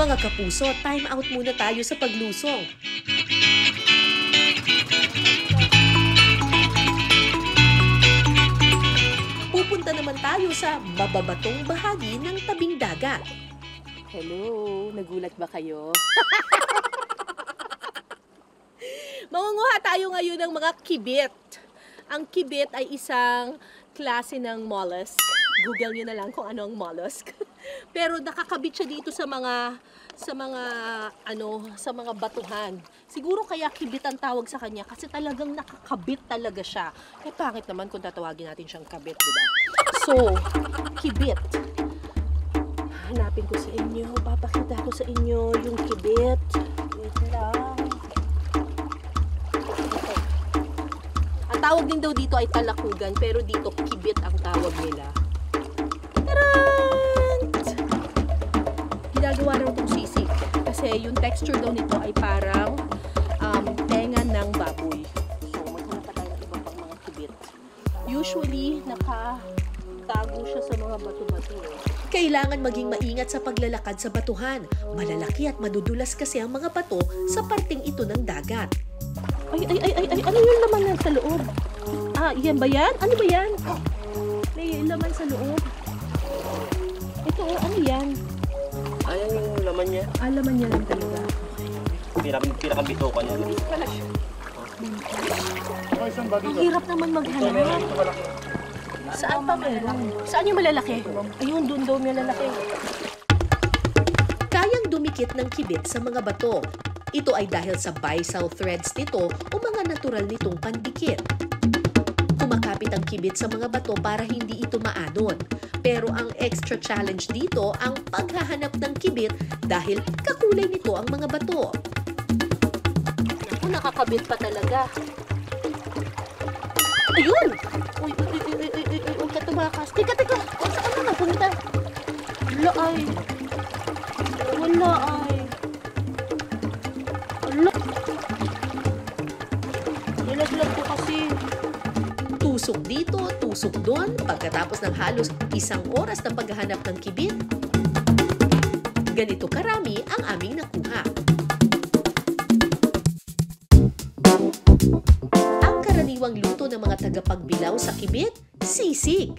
Mga kapuso, time out muna tayo sa paglusong. Pupunta naman tayo sa mababatong bahagi ng tabing dagat. Hello, nagulat ba kayo? Mangunguha tayo ngayon ng mga kibit. Ang kibit ay isang klase ng mollusk. Google nyo na lang kung ano ang mollusk. Pero nakakabit siya dito sa mga batuhan. Siguro kaya kibit ang tawag sa kanya kasi talagang nakakabit talaga siya. Eh pangit naman kung tatawagin natin siyang kabit, di ba? So, kibit. Hanapin ko sa inyo, papakita ko sa inyo yung kibit. Wait lang. Okay. Ang tawag din daw dito ay talakugan, pero dito kibit ang tawag nila. Ginagawa raw itong sisig kasi yung texture daw nito ay parang tenga ng baboy. So, maghanap pa tayo ng iba pang mga kibit. Usually, nakatago siya sa mga bato-bato. Kailangan maging maingat sa paglalakad sa batuhan. Malalaki at madudulas kasi ang mga bato sa parting ito ng dagat. Ay, ano yung laman yan sa loob? Ah, yan ba yan? Ano ba yan? May laman sa loob. Ito, ano yan? Ayan yung laman niya. Ah, laman niya lang talaga. Pinakabito ka niya. Hindi pala siya. Ang hirap naman maghanap. Saan pa meron? Saan yung malalaki? Ayun, doon daw may malalaki. Kayang dumikit ng kibit sa mga bato. Ito ay dahil sa byssal threads nito o mga natural nitong pandikit. Kumakapit ang kibit sa mga bato para hindi ito maanon. Pero ang extra challenge dito ang paghahanap ng kibit dahil kakulay nito ang mga bato. Ako, nakakabit pa talaga. Ayun! Uy, katumakas. Teka. Saan ka napunta? Wala ay. Nilaglag ko kasi. Tusok dito, tusok doon, pagkatapos ng halos 1 oras na paghahanap ng kibit. Ganito karami ang aming nakuha. Ang karaniwang luto ng mga tagapagbilaw sa kibit, sisig.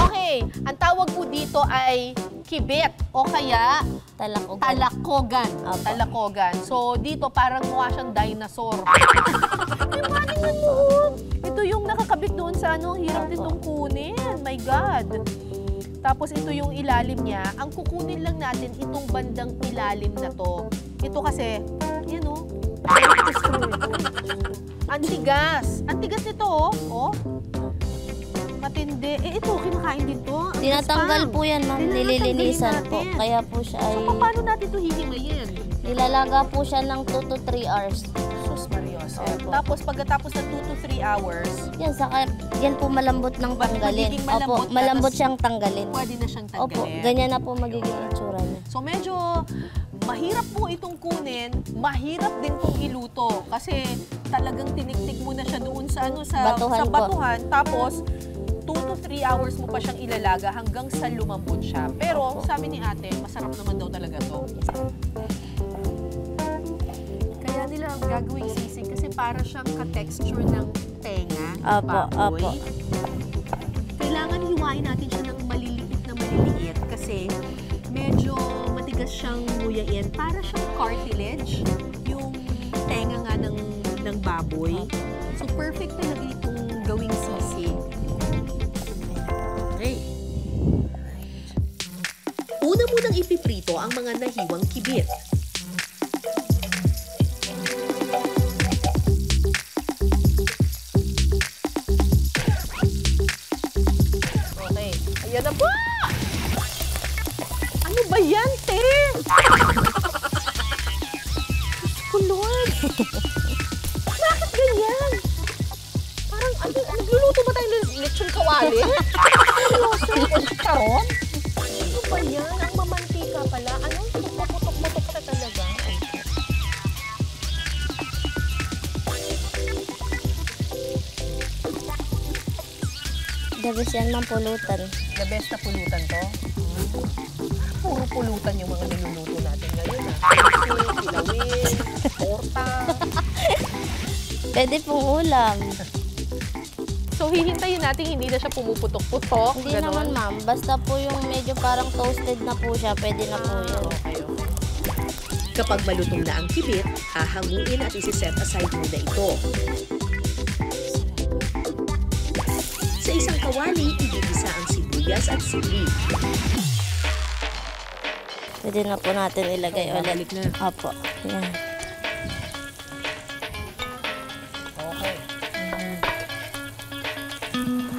Okay, ang tawag po dito ay kibit o kaya talakogan. Talakogan. So, dito parang mukha siyang dinosaur. Ito yung nakakabit doon sa hirap nitong kunin. My God. Tapos ito yung ilalim niya. Ang kukunin lang natin itong bandang ilalim na to. Ito kasi, yan o. Antigas. Antigas nito oh. Matindi. Eh ito, kinakain din to. Tinatanggal po yan, ma'am. Nililinisan po. Kaya po siya ay... So, paano natin ito hihimayin? Nilalaga po siya ng 2 to 3 hours. Sus Marioso. Tapos pagkatapos ng 2 to 3 hours, yan, saka yan po malambot ng tanggalin. Malambot Opo, malambot siyang tanggalin. Pwede na siyang tanggalin. Opo, ganyan na po magiging itsura niya. So medyo mahirap po itong kunin, mahirap din pong iluto kasi talagang tiniktik mo na siya doon sa batuhan. Tapos 2 to 3 hours mo pa siyang ilalaga hanggang sa lumambot siya. Pero sabi ni ate, masarap naman daw talaga to. Kaya nila gagawing sisig kasi para siyang ka-texture ng tenga, baboy. Opo. Kailangan hiwain natin siya ng maliliit kasi medyo matigas siyang nguyain. Para siyang cartilage, yung tenga nga ng baboy. So perfect talaga itong gawing sisig. Okay. Una munang ipiprito ang mga nahiwang kibit. Okay. Ayan na po! Ano ba yan, te? Kulod! Bakit ganyan? Parang, nagluluto ba tayo ng lechon kawali? Karon? Ano ba yan? Ang mamantika pala. Anong putok-putok ka talaga? The best yan, ma'am, pulutan. The best na pulutan to? Puro pulutan yung mga niluluto natin ngayon. Sisig, kilawin, torta. Pwede pong ulam. So, hihintayin natin hindi na siya pumuputok-putok. Hindi naman, ma'am. Basta po yung medyo parang toasted na po siya, pwede na po yun. Okay. Kapag malutong na ang kibit, hahanguin at isi-set aside muna ito. Sa isang kawali, igigisa ang sibuyas at sili. Pwede na po natin ilagay ulit. Babalik na. Opo. Yan. Okay.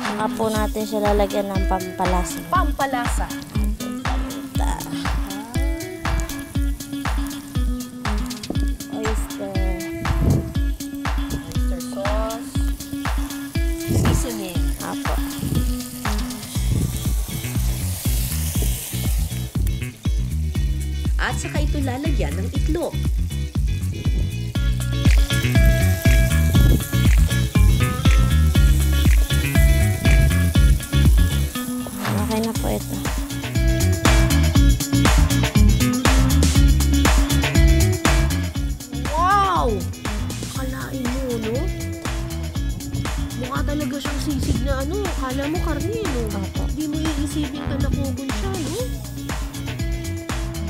Saka po natin siya lalagyan ng pampalasa. Pampalasa. Oyster. Oyster sauce. Seasoning. Opo. At saka ito lalagyan ng itlog. Okay na po ito. Wow! Kalain mo, no? Mukha talaga siyang sisig na ano. Kala mo karne, no? Opo. Hindi mo iisipin talakugon siya, no?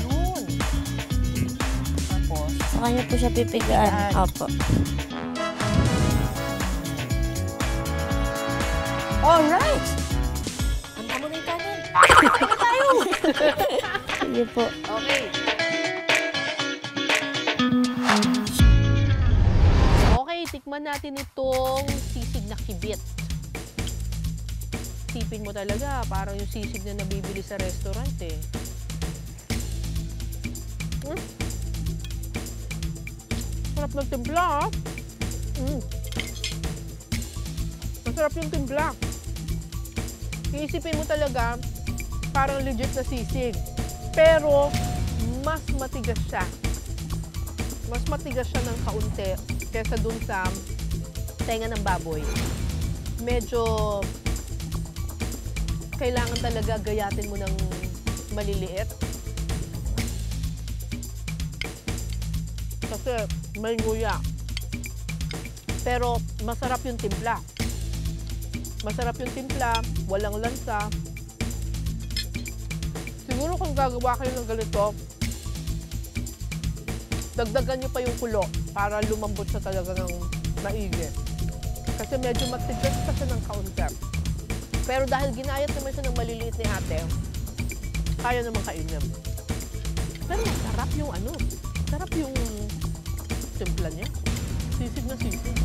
Yun. Tapos, Sa kanya po siya pipigaan. Pipigaan. Opo. alright! Handa mo na yung kanin. Sige po. Okay. Okay, tikman natin itong sisig na kibit. Sipin mo talaga, parang yung sisig na nabibili sa restaurant eh. Sarap ng timpla, ha? Masarap yung timpla. Iisipin mo talaga, parang legit na sisig. Pero, mas matigas siya. Mas matigas siya ng kaunti kesa dun sa tenga ng baboy. Medyo kailangan talaga gayatin mo ng maliliit. Kasi may nguya. Pero masarap yung timpla. Masarap yung timpla, walang lansa. Siguro kung gagawa kayo ng ganito, dagdagan nyo pa yung kulo para lumambot siya talaga ng maigi. Kasi medyo matigas pa siya ng kaunti. Pero dahil ginayat naman siya ng maliliit ni ate, kaya naman kainin. Pero masarap yung ano, sarap yung timpla niya. Sisig na sisig.